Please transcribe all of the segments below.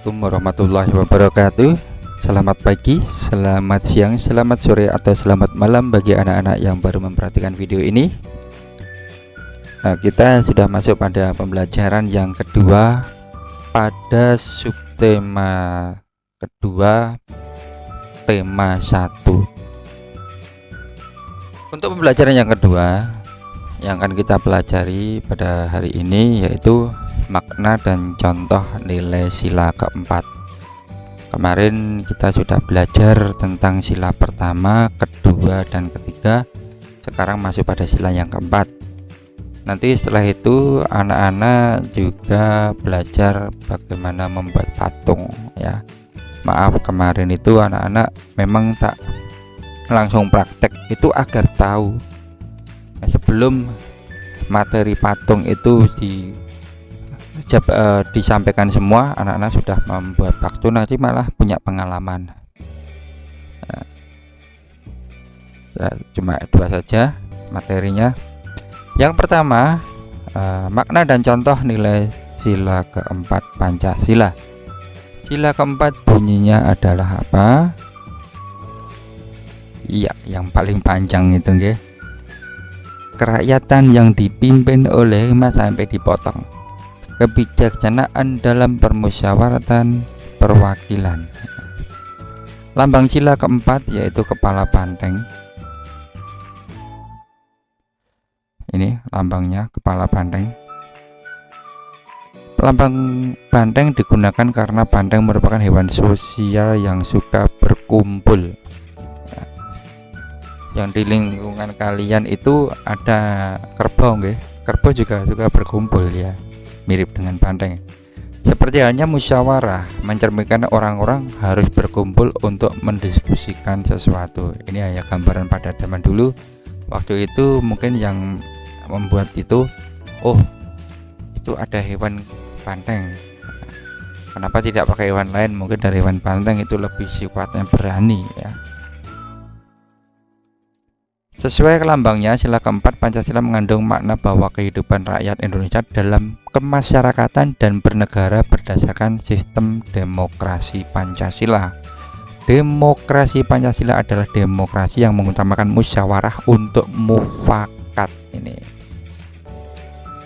Assalamualaikum warahmatullahi wabarakatuh. Selamat pagi, selamat siang, selamat sore, atau selamat malam bagi anak-anak yang baru memperhatikan video ini. Kita sudah masuk pada pembelajaran yang kedua pada subtema kedua tema 1. Untuk pembelajaran yang kedua yang akan kita pelajari pada hari ini yaitu makna dan contoh nilai sila keempat. Kemarin kita sudah belajar tentang sila pertama, kedua, dan ketiga. Sekarang masuk pada sila yang keempat. Nanti setelah itu anak-anak juga belajar bagaimana membuat patung ya. Maaf, kemarin itu anak-anak memang tak langsung praktek, itu agar tahu sebelum materi patung itu disampaikan semua, anak-anak sudah membuat patung, nanti malah punya pengalaman. Cuma dua saja materinya. Yang pertama, makna dan contoh nilai sila keempat Pancasila. Sila keempat bunyinya adalah apa? Iya, yang paling panjang itu nggih. Kerakyatan yang dipimpin oleh Mas sampai dipotong. Kebijaksanaan dalam permusyawaratan perwakilan. Lambang sila keempat yaitu kepala banteng. Ini lambangnya, kepala banteng. Lambang banteng digunakan karena banteng merupakan hewan sosial yang suka berkumpul. Yang di lingkungan kalian itu ada kerbau nggih. Kerbau juga suka berkumpul ya, mirip dengan banteng. Seperti halnya musyawarah mencerminkan orang-orang harus berkumpul untuk mendiskusikan sesuatu. Ini hanya gambaran pada zaman dulu. Waktu itu mungkin yang membuat itu, oh itu ada hewan banteng, kenapa tidak pakai hewan lain? Mungkin dari hewan banteng itu lebih sifatnya berani ya. Sesuai lambangnya, sila keempat Pancasila mengandung makna bahwa kehidupan rakyat Indonesia dalam kemasyarakatan dan bernegara berdasarkan sistem demokrasi Pancasila. Demokrasi Pancasila adalah demokrasi yang mengutamakan musyawarah untuk mufakat. Ini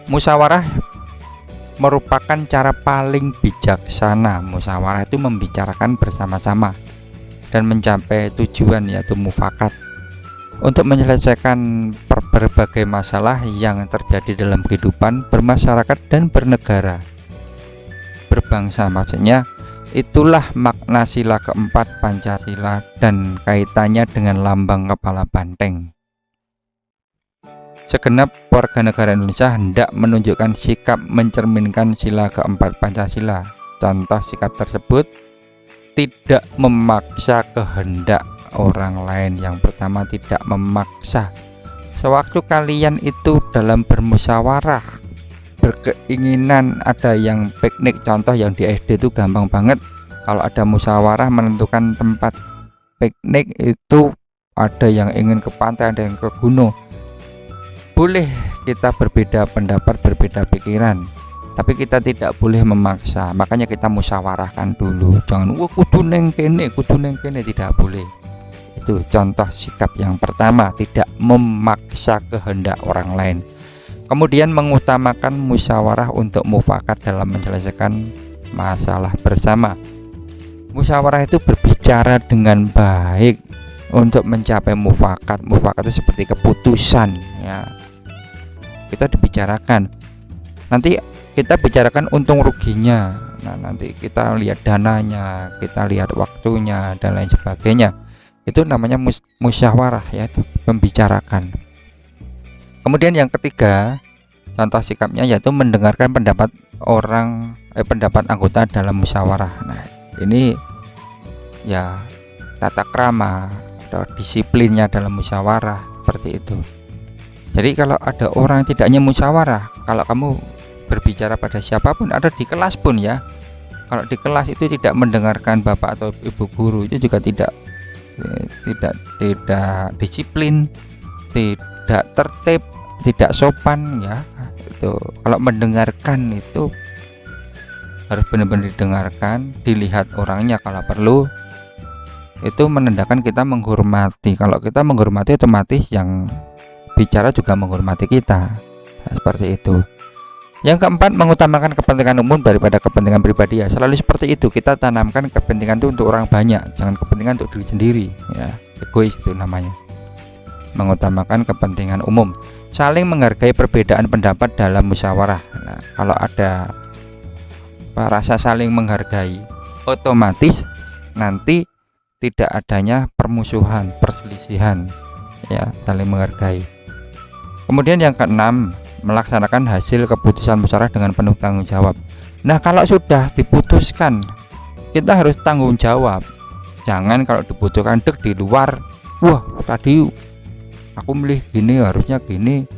musyawarah merupakan cara paling bijaksana. Musyawarah itu membicarakan bersama-sama dan mencapai tujuan yaitu mufakat, untuk menyelesaikan berbagai masalah yang terjadi dalam kehidupan bermasyarakat dan bernegara berbangsa. Maksudnya itulah makna sila keempat Pancasila dan kaitannya dengan lambang kepala banteng. Segenap warga negara Indonesia hendak menunjukkan sikap mencerminkan sila keempat Pancasila. Contoh sikap tersebut: tidak memaksa kehendak orang lain. Yang pertama, tidak memaksa. Sewaktu kalian itu dalam bermusyawarah, berkeinginan ada yang piknik, contoh yang di SD itu gampang banget. Kalau ada musyawarah menentukan tempat piknik itu, ada yang ingin ke pantai, ada yang ke gunung. Boleh kita berbeda pendapat, berbeda pikiran, tapi kita tidak boleh memaksa. Makanya kita musyawarahkan dulu. Jangan kudu neng kene, tidak boleh. Itu contoh sikap yang pertama, tidak memaksa kehendak orang lain. Kemudian mengutamakan musyawarah untuk mufakat dalam menyelesaikan masalah bersama. Musyawarah itu berbicara dengan baik untuk mencapai mufakat. Mufakat itu seperti keputusan ya. Kita dibicarakan. Nanti kita bicarakan untung ruginya. Nah, nanti kita lihat dananya, kita lihat waktunya dan lain sebagainya. Itu namanya musyawarah ya, membicarakan. Kemudian yang ketiga, contoh sikapnya yaitu mendengarkan pendapat pendapat anggota dalam musyawarah. Nah, ini ya tata krama atau disiplinnya dalam musyawarah seperti itu. Jadi kalau ada orang tidak hanya musyawarah, kalau kamu berbicara pada siapapun, ada di kelas pun ya, kalau di kelas itu tidak mendengarkan bapak atau ibu guru, itu juga tidak disiplin, tidak tertib, tidak sopan ya. Itu kalau mendengarkan itu harus benar-benar didengarkan, dilihat orangnya kalau perlu. Itu menandakan kita menghormati. Kalau kita menghormati, otomatis yang bicara juga menghormati kita. Nah, seperti itu. Yang keempat, mengutamakan kepentingan umum daripada kepentingan pribadi. Ya selalu seperti itu, kita tanamkan kepentingan itu untuk orang banyak, jangan kepentingan untuk diri sendiri ya. Egois itu namanya. Mengutamakan kepentingan umum. Saling menghargai perbedaan pendapat dalam musyawarah. Nah, kalau ada rasa saling menghargai, otomatis nanti tidak adanya permusuhan, perselisihan ya, saling menghargai. Kemudian yang keenam, melaksanakan hasil keputusan musyawarah dengan penuh tanggung jawab. Nah, kalau sudah diputuskan, kita harus tanggung jawab. Jangan kalau dibutuhkan dek di luar, wah tadi aku milih gini, harusnya gini,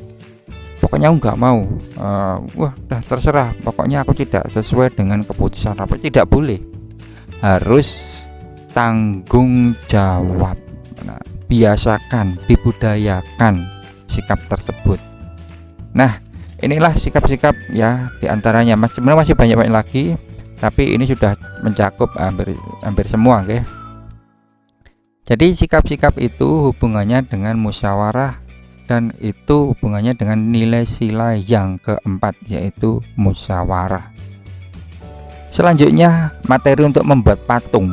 pokoknya aku nggak mau, wah dah terserah, pokoknya aku tidak sesuai dengan keputusan rapat. Tidak boleh, harus tanggung jawab. Nah, biasakan, dibudayakan sikap tersebut. Nah, inilah sikap-sikap ya diantaranya. Sebenarnya masih banyak lagi, tapi ini sudah mencakup hampir semua, oke. Jadi sikap-sikap itu hubungannya dengan musyawarah, dan itu hubungannya dengan nilai sila yang keempat, yaitu musyawarah. Selanjutnya, materi untuk membuat patung.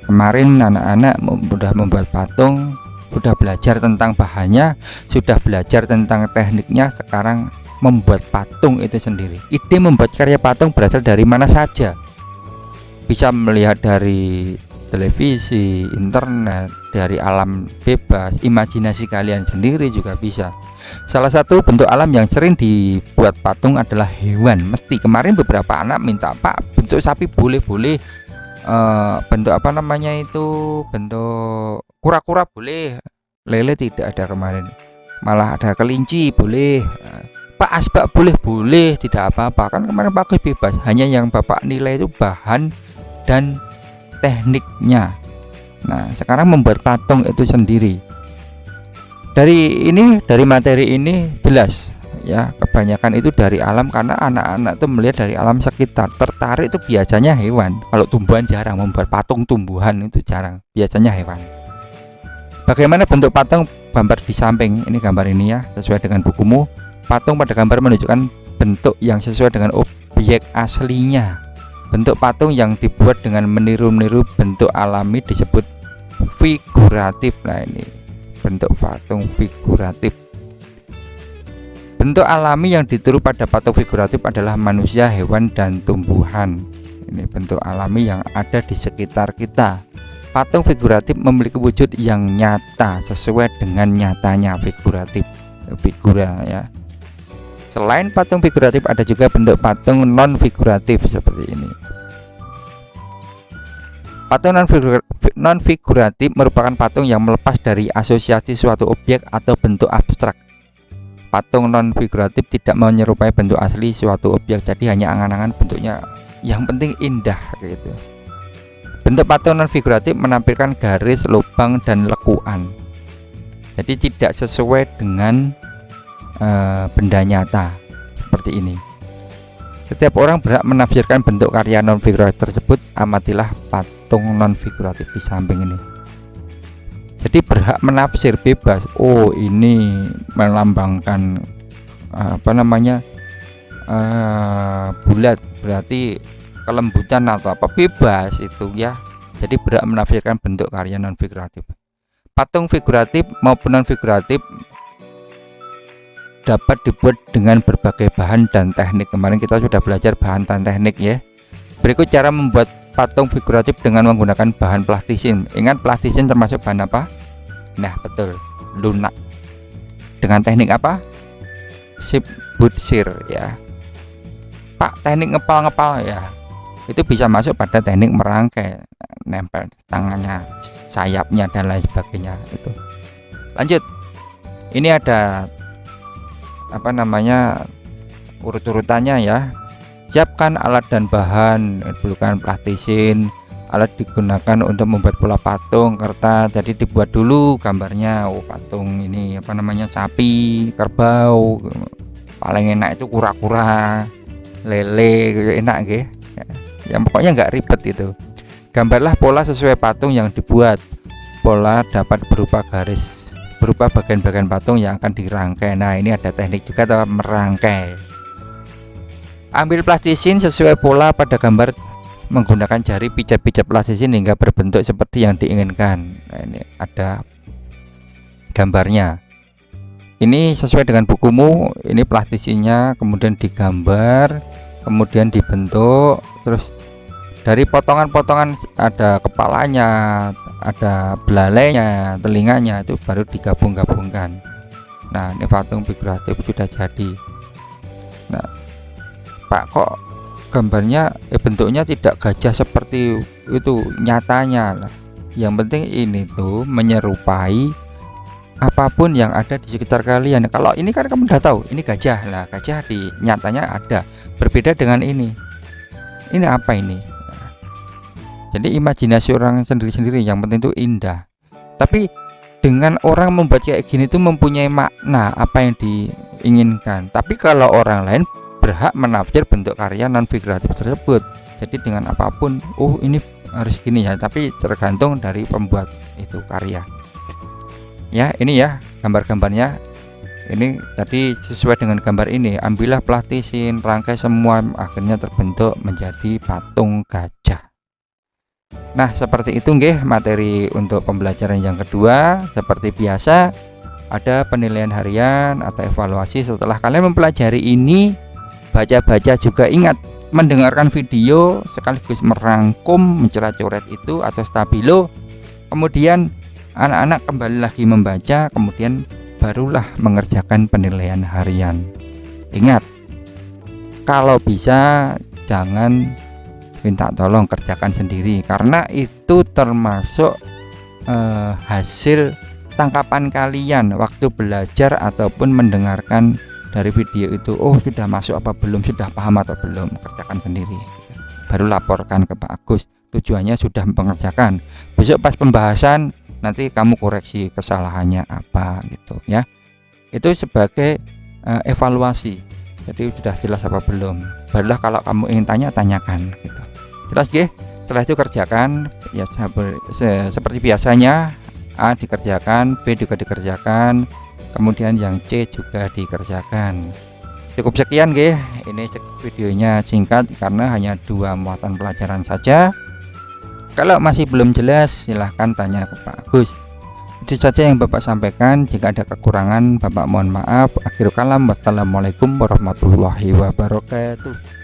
Kemarin anak-anak sudah membuat patung, sudah belajar tentang bahannya, sudah belajar tentang tekniknya. Sekarang membuat patung itu sendiri. Ide membuat karya patung berasal dari mana saja. Bisa melihat dari televisi, internet, dari alam bebas, imajinasi kalian sendiri juga bisa. Salah satu bentuk alam yang sering dibuat patung adalah hewan. Mesti kemarin beberapa anak minta, Pak, bentuk sapi boleh, bentuk apa namanya itu, bentuk kura-kura boleh, lele tidak ada kemarin, malah ada kelinci boleh, Pak asbak boleh, tidak apa-apa, kan kemarin pakai bebas. Hanya yang Bapak nilai itu bahan dan tekniknya. Nah, sekarang membuat patung itu sendiri. Dari materi ini jelas ya, kebanyakan itu dari alam, karena anak-anak itu melihat dari alam sekitar. Tertarik itu biasanya hewan. Kalau tumbuhan jarang, membuat patung tumbuhan itu jarang, biasanya hewan. Bagaimana bentuk patung? Gambar di samping ini, gambar ini ya, sesuai dengan bukumu. Patung pada gambar menunjukkan bentuk yang sesuai dengan objek aslinya. Bentuk patung yang dibuat dengan meniru-niru bentuk alami disebut figuratif. Nah, ini bentuk patung figuratif. Bentuk alami yang ditiru pada patung figuratif adalah manusia, hewan, dan tumbuhan. Ini bentuk alami yang ada di sekitar kita. Patung figuratif memiliki wujud yang nyata sesuai dengan nyatanya figuratif, figura ya. Selain patung figuratif, ada juga bentuk patung non figuratif seperti ini. Patung non figuratif merupakan patung yang melepas dari asosiasi suatu objek atau bentuk abstrak. Patung non figuratif tidak menyerupai bentuk asli suatu objek, jadi hanya angan-angan bentuknya, yang penting indah gitu. Bentuk patung non figuratif menampilkan garis, lubang, dan lekuan, jadi tidak sesuai dengan benda nyata seperti ini. Setiap orang berhak menafsirkan bentuk karya non figuratif tersebut. Amatilah patung non figuratif di samping ini. Jadi berhak menafsir, bebas. Oh, ini melambangkan apa namanya, bulat, berarti kelembutan atau apa, bebas itu ya. Jadi berhak menafsirkan bentuk karya non figuratif. Patung figuratif maupun non figuratif dapat dibuat dengan berbagai bahan dan teknik. Kemarin kita sudah belajar bahan dan teknik ya. Berikut cara membuat patung figuratif dengan menggunakan bahan plastisin. Ingat, plastisin termasuk bahan apa? Nah, betul, lunak. Dengan teknik apa? Sip butsir ya. Pak, teknik ngepal-ngepal ya. Itu bisa masuk pada teknik merangkai, nempel tangannya, sayapnya, dan lain sebagainya itu. Lanjut. Ini ada apa namanya, urut-urutannya ya. Siapkan alat dan bahan. Perlukan plastisin. Alat digunakan untuk membuat pola patung, kertas. Jadi dibuat dulu gambarnya. Oh, patung ini apa namanya, sapi, kerbau. Paling enak itu kura-kura, lele, enak gitu ya. yang pokoknya nggak ribet itu. Gambarlah pola sesuai patung yang dibuat. Pola dapat berupa garis, berupa bagian-bagian patung yang akan dirangkai. Nah, ini ada teknik juga dalam merangkai. Ambil plastisin sesuai pola pada gambar menggunakan jari, pijat-pijat plastisin hingga berbentuk seperti yang diinginkan. Nah, ini ada gambarnya. Ini sesuai dengan bukumu. Ini plastisinnya kemudian digambar, kemudian dibentuk, terus dari potongan-potongan ada kepalanya, ada belalainya, telinganya, itu baru digabung-gabungkan. Nah, ini patung figuratif sudah jadi. Nah, Pak, kok gambarnya bentuknya tidak gajah seperti itu nyatanya lah. Yang penting ini tuh menyerupai apapun yang ada di sekitar kalian. Kalau ini kan kamu udah tahu ini gajah lah, gajah di nyatanya ada, berbeda dengan ini apa ini. Jadi imajinasi orang sendiri-sendiri, yang penting itu indah. Tapi dengan orang membuat kayak gini itu mempunyai makna apa yang diinginkan. Tapi kalau orang lain berhak menafsir bentuk karya non figuratif tersebut. Jadi dengan apapun, oh ini harus gini ya, tapi tergantung dari pembuat itu karya. Ya, ini ya gambar-gambarnya. Ini tadi sesuai dengan gambar ini, ambillah plastisin, rangkai semua, akhirnya terbentuk menjadi patung gajah. Nah, seperti itu nggih materi untuk pembelajaran yang kedua. Seperti biasa ada penilaian harian atau evaluasi setelah kalian mempelajari ini. Baca-baca juga ingat mendengarkan video sekaligus merangkum, mencoret-coret itu atau stabilo. Kemudian anak-anak kembali lagi membaca, kemudian barulah mengerjakan penilaian harian. Ingat, kalau bisa jangan minta tolong, kerjakan sendiri, karena itu termasuk hasil tangkapan kalian waktu belajar ataupun mendengarkan dari video itu. Oh, sudah masuk apa belum, sudah paham atau belum, kerjakan sendiri, baru laporkan ke Pak Agus. Tujuannya sudah mengerjakan, besok pas pembahasan nanti kamu koreksi kesalahannya apa gitu ya. Itu sebagai evaluasi. Jadi sudah jelas apa belum, barulah kalau kamu ingin tanya, tanyakan gitu. Jelas ya. Setelah itu kerjakan ya seperti biasanya. A dikerjakan, B juga dikerjakan, kemudian yang C juga dikerjakan. Cukup sekian nggih. Ini videonya singkat karena hanya 2 muatan pelajaran saja. Kalau masih belum jelas silahkan tanya ke Pak Agus. Itu saja yang Bapak sampaikan. Jika ada kekurangan Bapak mohon maaf. Akhirul kalam, wassalamualaikum warahmatullahi wabarakatuh.